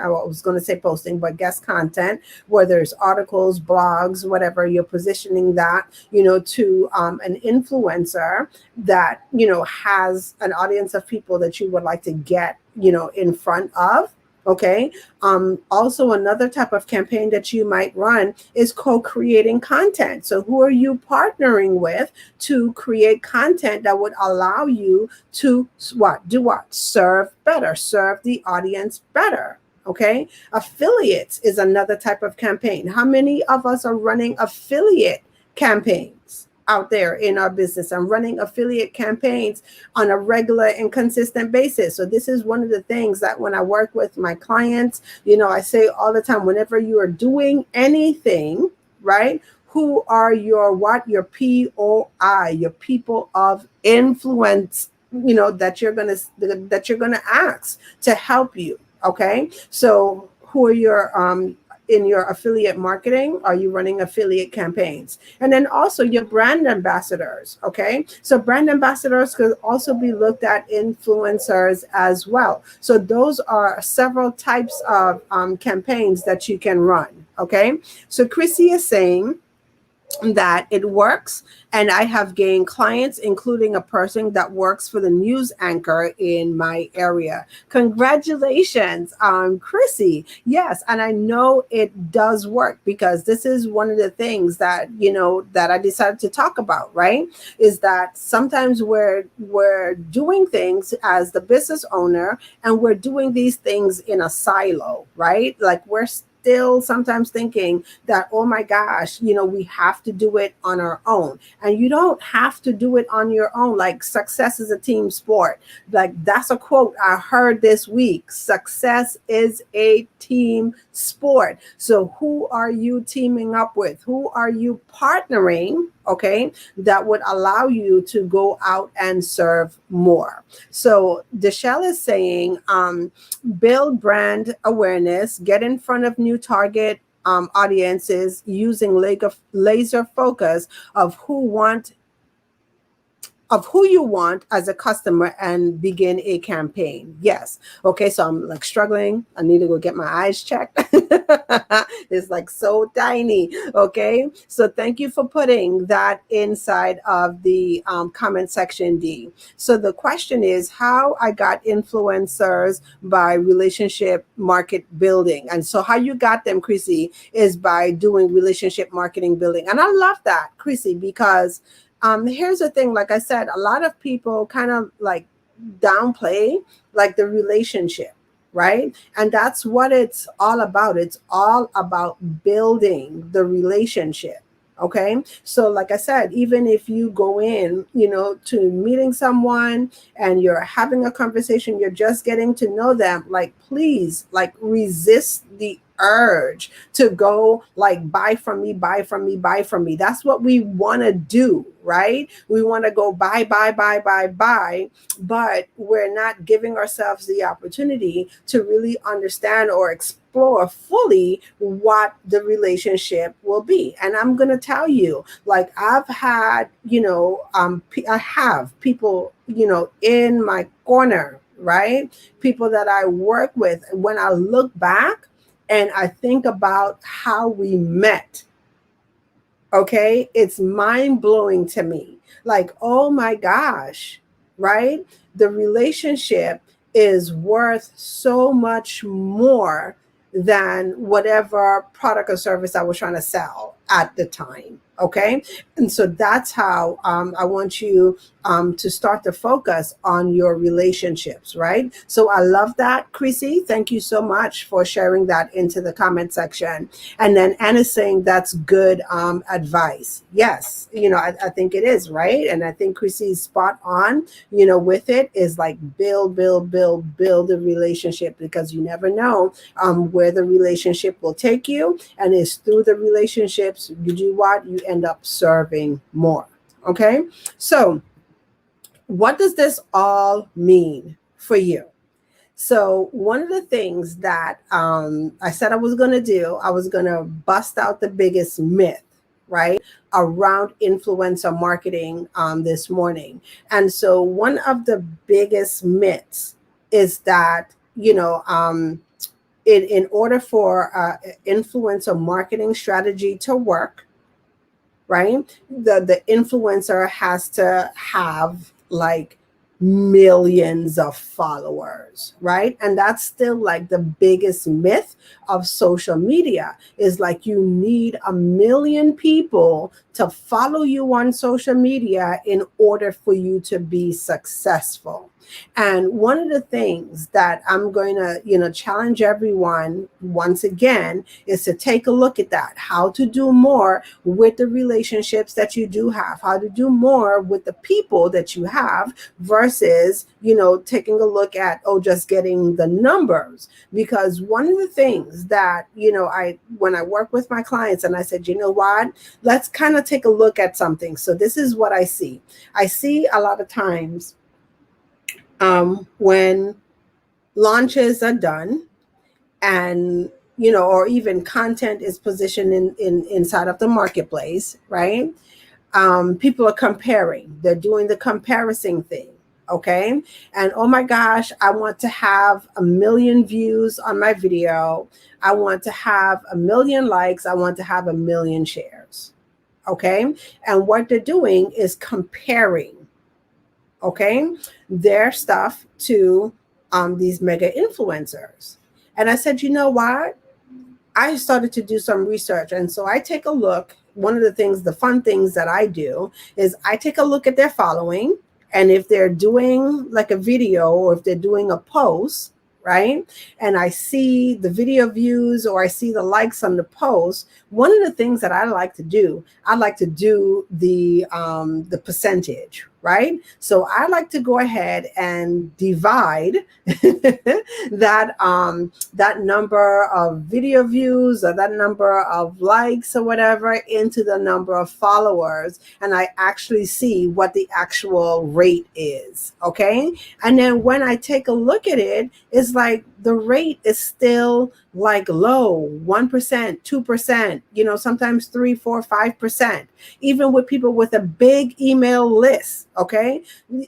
was going to say posting, but guest content, whether it's articles, blogs, whatever, you're positioning that, to an influencer that, has an audience of people that you would like to get, in front of. Okay. Also, another type of campaign that you might run is co-creating content. So who are you partnering with to create content that would allow you to serve better, serve the audience better? Okay. Affiliates is another type of campaign. How many of us are running affiliate campaigns out there in our business and running affiliate campaigns on a regular and consistent basis? So this is one of the things that when I work with my clients, I say all the time, whenever you are doing anything, right? Who are your POI, your people of influence, that you're gonna ask to help you. Okay. So who are your in your affiliate marketing? Are you running affiliate campaigns? And then also your brand ambassadors. Okay. So brand ambassadors could also be looked at influencers as well. So those are several types of campaigns that you can run. Okay. So Chrissy is saying that it works, and I have gained clients, including a person that works for the news anchor in my area. Congratulations, Chrissy. Yes, and I know it does work, because this is one of the things that that I decided to talk about, right? Is that sometimes we're doing things as the business owner, and we're doing these things in a silo, right? Like we're still sometimes thinking that, oh my gosh, we have to do it on our own. And you don't have to do it on your own. Like, success is a team sport. Like, that's a quote I heard this week. Success is a team sport. So who are you teaming up with? Who are you partnering? Okay, that would allow you to go out and serve more. So Deshelle is saying, build brand awareness, get in front of new target audiences using laser focus of who you want as a customer, and begin a campaign. Yes. Okay. So I'm like struggling. I need to go get my eyes checked. It's like so tiny. Okay. So thank you for putting that inside of the comment section, D. So the question is how I got influencers by relationship market building. And so how you got them, Chrissy, is by doing relationship marketing building. And I love that, Chrissy, because here's the thing, like I said, a lot of people kind of like downplay like the relationship, right? And that's what it's all about. It's all about building the relationship. Okay. So like I said, even if you go in, to meeting someone and you're having a conversation, you're just getting to know them, like, please, like, resist the urge to go like, buy from me, buy from me, buy from me. That's what we want to do, right? We want to go buy, but we're not giving ourselves the opportunity to really understand or explore fully what the relationship will be. And I'm going to tell you, like, I've had, I have people, in my corner, right? People that I work with. When I look back and I think about how we met, okay, it's mind blowing to me. Like, oh my gosh, right? The relationship is worth so much more than whatever product or service I was trying to sell at the time. Okay. And so that's how I want you to start to focus on your relationships, right? So I love that, Chrissy. Thank you so much for sharing that into the comment section. And then Anna's saying that's good advice. Yes, I think it is, right? And I think Chrissy's spot on, with it is like build the relationship, because you never know where the relationship will take you. And it's through the relationships, you do what? You end up serving more. Okay. So what does this all mean for you? So one of the things that I said I was going to do, I was going to bust out the biggest myth, right, around influencer marketing this morning. And so one of the biggest myths is that, in order for influencer marketing strategy to work, right? The influencer has to have like millions of followers, right? And that's still like the biggest myth of social media, is like you need 1 million people to follow you on social media in order for you to be successful. And one of the things that I'm going to, challenge everyone once again is to take a look at that, how to do more with the relationships that you do have, how to do more with the people that you have versus, taking a look at, just getting the numbers. Because one of the things that, when I work with my clients and I said, you know what, let's kind of take a look at something. So this is what I see. I see a lot of times when launches are done, and or even content is positioned in inside of the marketplace, right? People are comparing, they're doing the comparison thing. Okay. And oh my gosh, I want to have 1 million views on my video, I want to have 1 million likes, I want to have 1 million shares. Okay. And what they're doing is comparing, okay, their stuff to these mega influencers. And I said, you know what? I started to do some research. And so I take a look. One of the things, the fun things that I do is I take a look at their following. And if they're doing like a video or if they're doing a post, right? And I see the video views or I see the likes on the post. One of the things that I like to do, I like to do the percentage, right? So I like to go ahead and divide that number of video views or that number of likes or whatever into the number of followers, and I actually see what the actual rate is. Okay. And then when I take a look at it, it's like the rate is still like low, 1%, 2%, sometimes 3, 4, 5%, even with people with a big email list. Okay.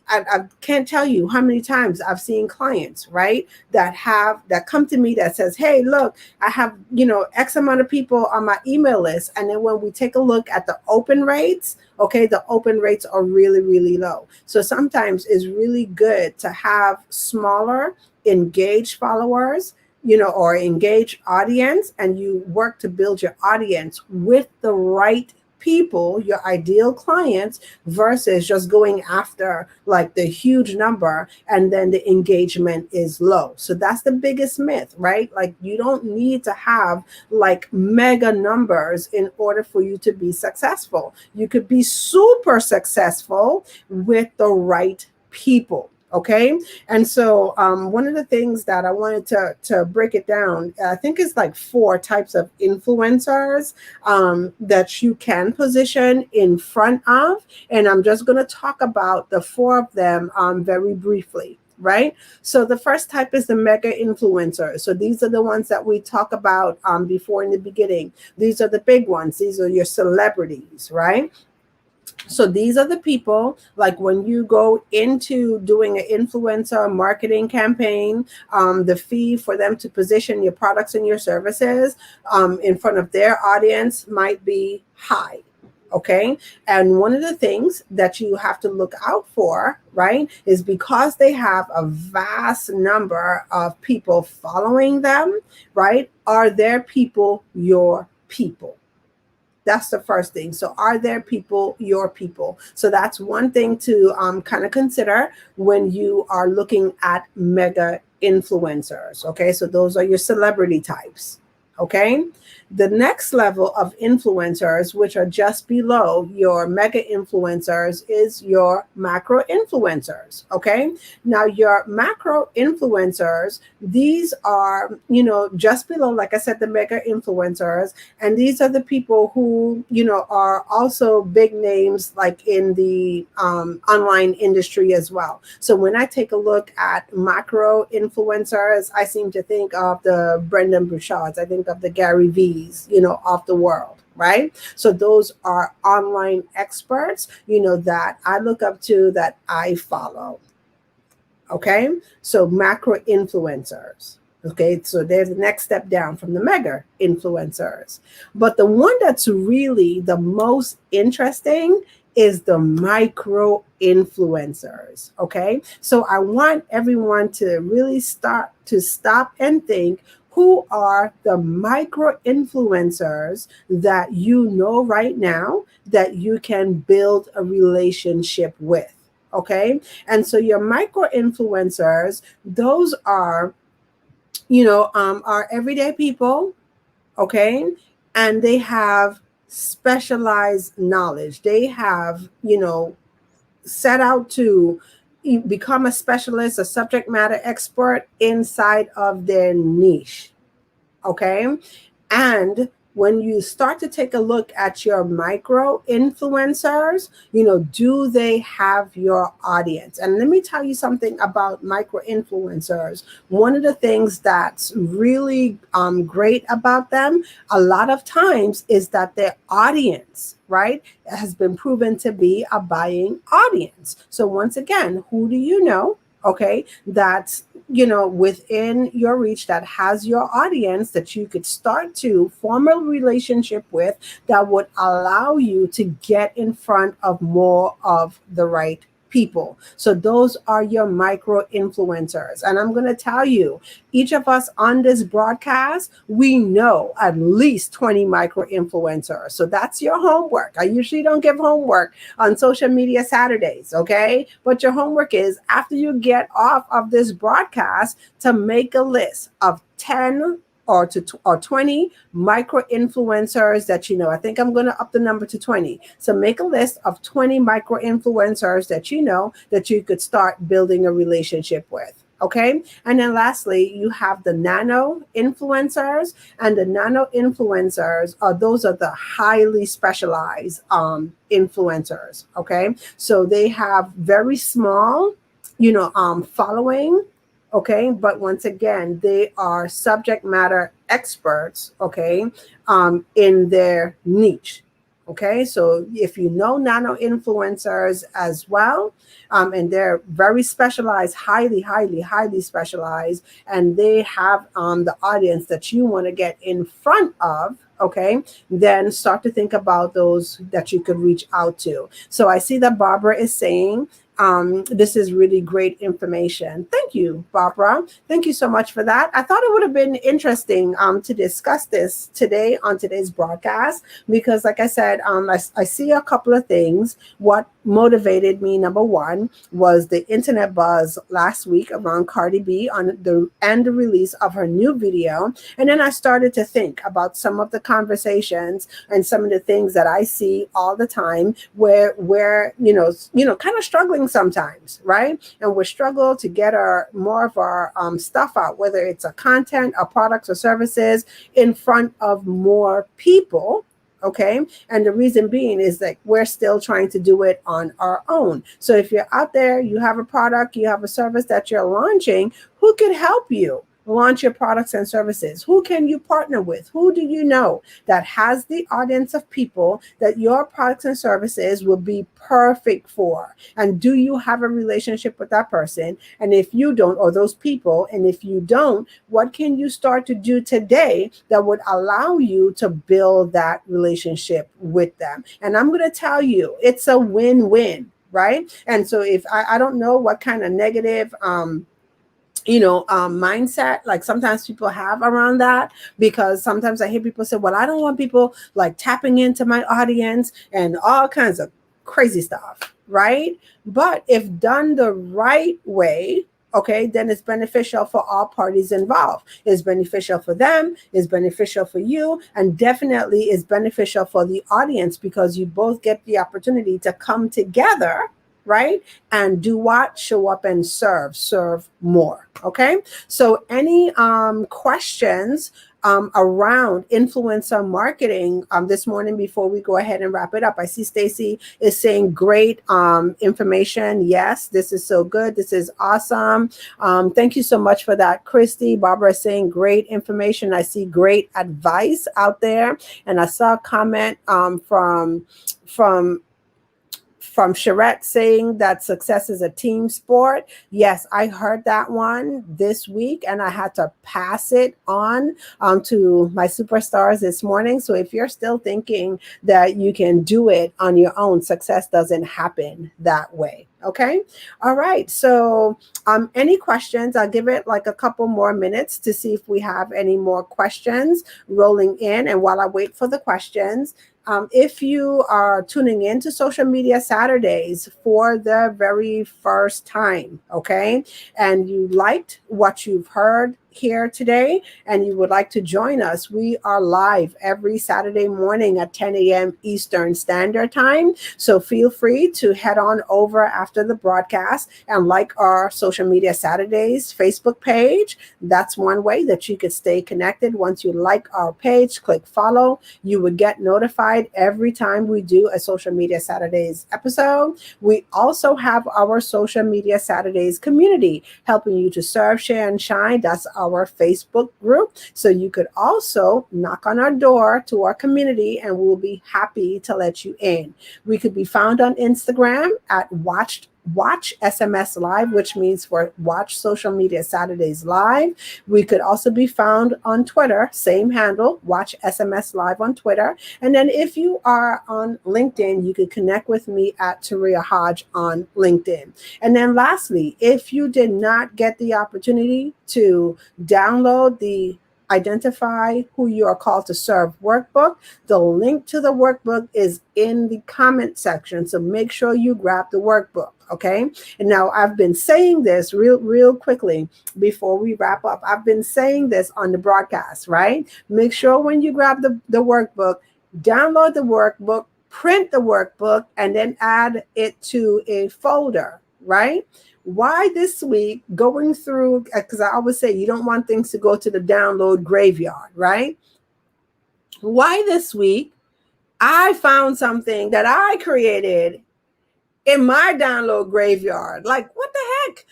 I can't tell you how many times I've seen clients, right, that come to me that says, hey, look, I have, X amount of people on my email list. And then when we take a look at the open rates, okay, the open rates are really, really low. So sometimes it's really good to have smaller, engaged followers, or engaged audience, and you work to build your audience with the right people, your ideal clients, versus just going after like the huge number and then the engagement is low. So that's the biggest myth, right? Like you don't need to have like mega numbers in order for you to be successful. You could be super successful with the right people. Okay. And so one of the things that I wanted to break it down, I think is like 4 types of influencers that you can position in front of. And I'm just going to talk about the 4 of them very briefly. Right. So the first type is the mega influencers. So these are the ones that we talk about before in the beginning. These are the big ones. These are your celebrities. Right. So these are the people, like when you go into doing an influencer marketing campaign, the fee for them to position your products and your services in front of their audience might be high. Okay. And one of the things that you have to look out for, right, is because they have a vast number of people following them, right? Are their people your people? That's the first thing. So are their people your people? So that's one thing to kind of consider when you are looking at mega influencers. Okay. So those are your celebrity types. Okay. The next level of influencers, which are just below your mega influencers, is your macro influencers. Okay. Now, your macro influencers, these are, just below, like I said, the mega influencers. And these are the people who, are also big names like in the online industry as well. So when I take a look at macro influencers, I seem to think of the Brendan Burchards. I think of the Gary V's, of the world, right? So those are online experts, that I look up to, that I follow. Okay, so macro influencers. Okay, so there's the next step down from the mega influencers. But the one that's really the most interesting is the micro influencers. Okay, so I want everyone to really start to stop and think, who are the micro influencers that you know right now that you can build a relationship with? Okay, and so your micro influencers, those are, are everyday people. Okay, and they have specialized knowledge. They have, set out to become a specialist, a subject matter expert inside of their niche. Okay, and when you start to take a look at your micro influencers, do they have your audience? And let me tell you something about micro influencers. One of the things that's really great about them, a lot of times, is that their audience, right, has been proven to be a buying audience. So once again, who do you know? Okay, that's within your reach, that has your audience, that you could start to form a relationship with, that would allow you to get in front of more of the right people. So those are your micro influencers. And I'm going to tell you, each of us on this broadcast, we know at least 20 micro influencers. So that's your homework. I usually don't give homework on social media Saturdays, okay? But your homework is, after you get off of this broadcast, to make a list of 10 or 20 micro influencers that you know. I think I'm going to up the number to 20. So make a list of 20 micro influencers that you know that you could start building a relationship with. Okay. And then lastly, you have the nano influencers, and the nano influencers those are the highly specialized influencers. Okay. So they have very small, following. Okay, but once again, they are subject matter experts. Okay, in their niche. Okay, so if you know nano influencers as well, and they're very specialized, highly, highly, highly specialized, and they have the audience that you want to get in front of. Okay, then start to think about those that you could reach out to. So I see that Barbara is saying, this is really great information. Thank you, Barbara. Thank you so much for that. I thought it would have been interesting to discuss this today on today's broadcast, because like I said, I see a couple of things. What motivated me, number one, was the internet buzz last week around Cardi B and the release of her new video. And then I started to think about some of the conversations and some of the things that I see all the time where we're, kind of struggling sometimes, right? And we struggle to get more of our stuff out, whether it's a content, or products or services, in front of more people. Okay. And the reason being is that we're still trying to do it on our own. So if you're out there, you have a product, you have a service that you're launching, who could help you launch your products and services? Who can you partner with? Who do you know that has the audience of people that your products and services will be perfect for? And do you have a relationship with that person? And if you don't, or those people, and if you don't, what can you start to do today that would allow you to build that relationship with them? And I'm going to tell you, it's a win-win, right? And so if I don't know what kind of negative mindset like sometimes people have around that, because sometimes I hear people say, well, I don't want people like tapping into my audience and all kinds of crazy stuff, right? But if done the right way, okay, then it's beneficial for all parties involved. It's beneficial for them, it's beneficial for you, and definitely is beneficial for the audience, because you both get the opportunity to come together, right? And do what? Show up and serve more. Okay. So any questions around influencer marketing this morning before we go ahead and wrap it up? I see Stacy is saying great information. Yes, this is so good. This is awesome. Thank you so much for that, Christy. Barbara is saying great information. I see great advice out there. And I saw a comment from from Charette saying that success is a team sport. Yes, I heard that one this week and I had to pass it on to my superstars this morning. So if you're still thinking that you can do it on your own, success doesn't happen that way. Okay. All right. So any questions? I'll give it like a couple more minutes to see if we have any more questions rolling in. And while I wait for the questions, if you are tuning in to Social Media Saturdays for the very first time, okay, and you liked what you've heard here today and you would like to join us, we are live every Saturday morning at 10 a.m. Eastern Standard Time. So feel free to head on over after the broadcast and like our Social Media Saturdays Facebook page. That's one way that you could stay connected. Once you like our page, click follow. You would get notified every time we do a Social Media Saturdays episode. We also have our Social Media Saturdays community helping you to serve, share, and shine. That's our Facebook group. So you could also knock on our door to our community and we'll be happy to let you in. We could be found on Instagram at Watch SMS Live, which means for Watch Social Media Saturdays Live. We could also be found on Twitter, same handle, Watch SMS Live on Twitter. And then if you are on LinkedIn, you could connect with me at Taria Hodge on LinkedIn. And then lastly, if you did not get the opportunity to download the Identify Who You Are Called to Serve workbook, the link to the workbook is in the comment section. So make sure you grab the workbook. Okay. And now I've been saying this real quickly before we wrap up. I've been saying this on the broadcast, right? Make sure when you grab the workbook, download the workbook, print the workbook, and then add it to a folder, right? Why this week going through, because I always say you don't want things to go to the download graveyard, right? Why this week I found something that I created in my download graveyard. Like, what the heck?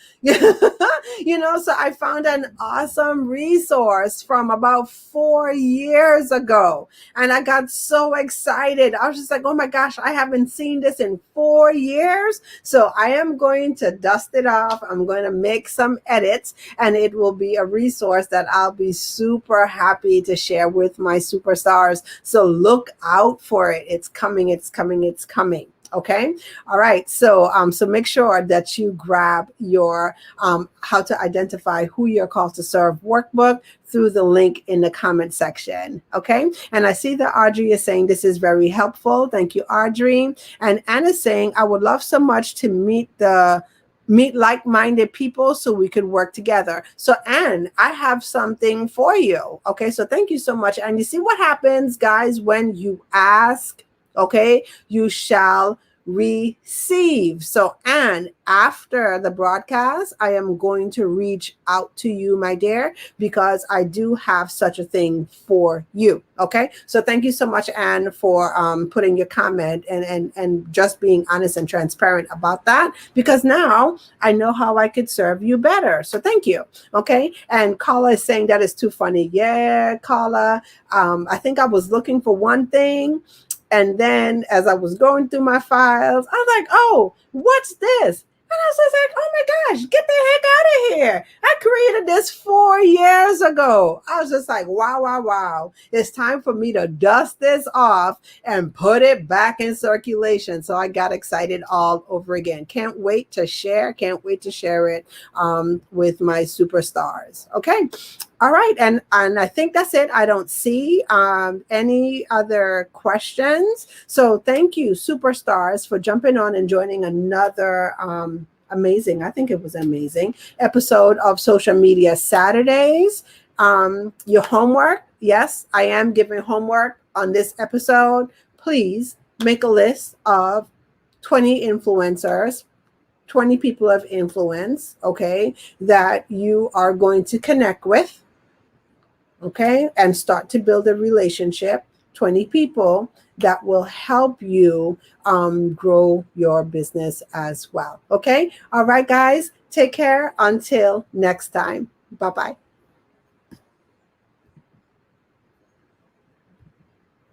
So I found an awesome resource from about 4 years ago. And I got so excited. I was just like, oh my gosh, I haven't seen this in 4 years. So I am going to dust it off. I'm going to make some edits and it will be a resource that I'll be super happy to share with my superstars. So look out for it. It's coming. It's coming. It's coming. Okay. All right. So make sure that you grab your How to Identify Who You're Called to Serve workbook through the link in the comment section. Okay. And I see that Audrey is saying this is very helpful. Thank you, Audrey. And Anna's saying, I would love so much to meet like-minded people so we could work together. So Anne, I have something for you. Okay. So thank you so much. And you see what happens, guys, when you ask, okay, you shall receive. So, Anne, after the broadcast, I am going to reach out to you, my dear, because I do have such a thing for you. Okay. So thank you so much, Anne, for putting your comment and just being honest and transparent about that, because now I know how I could serve you better. So thank you. Okay. And Carla is saying that is too funny. Yeah, Carla. I think I was looking for one thing. And then as I was going through my files, I was like, oh, what's this? And I was just like, oh my gosh, get the heck out of here. I created this 4 years ago. I was just like, wow. It's time for me to dust this off and put it back in circulation. So I got excited all over again. Can't wait to share it with my superstars. Okay. All right. And I think that's it. I don't see any other questions. So thank you, superstars, for jumping on and joining another amazing, I think it was amazing, episode of Social Media Saturdays. Your homework. Yes, I am giving homework on this episode. Please make a list of 20 influencers, 20 people of influence, okay, that you are going to connect with. Okay, and start to build a relationship, 20 people that will help you grow your business as well. Okay, all right, guys, take care until next time. Bye-bye.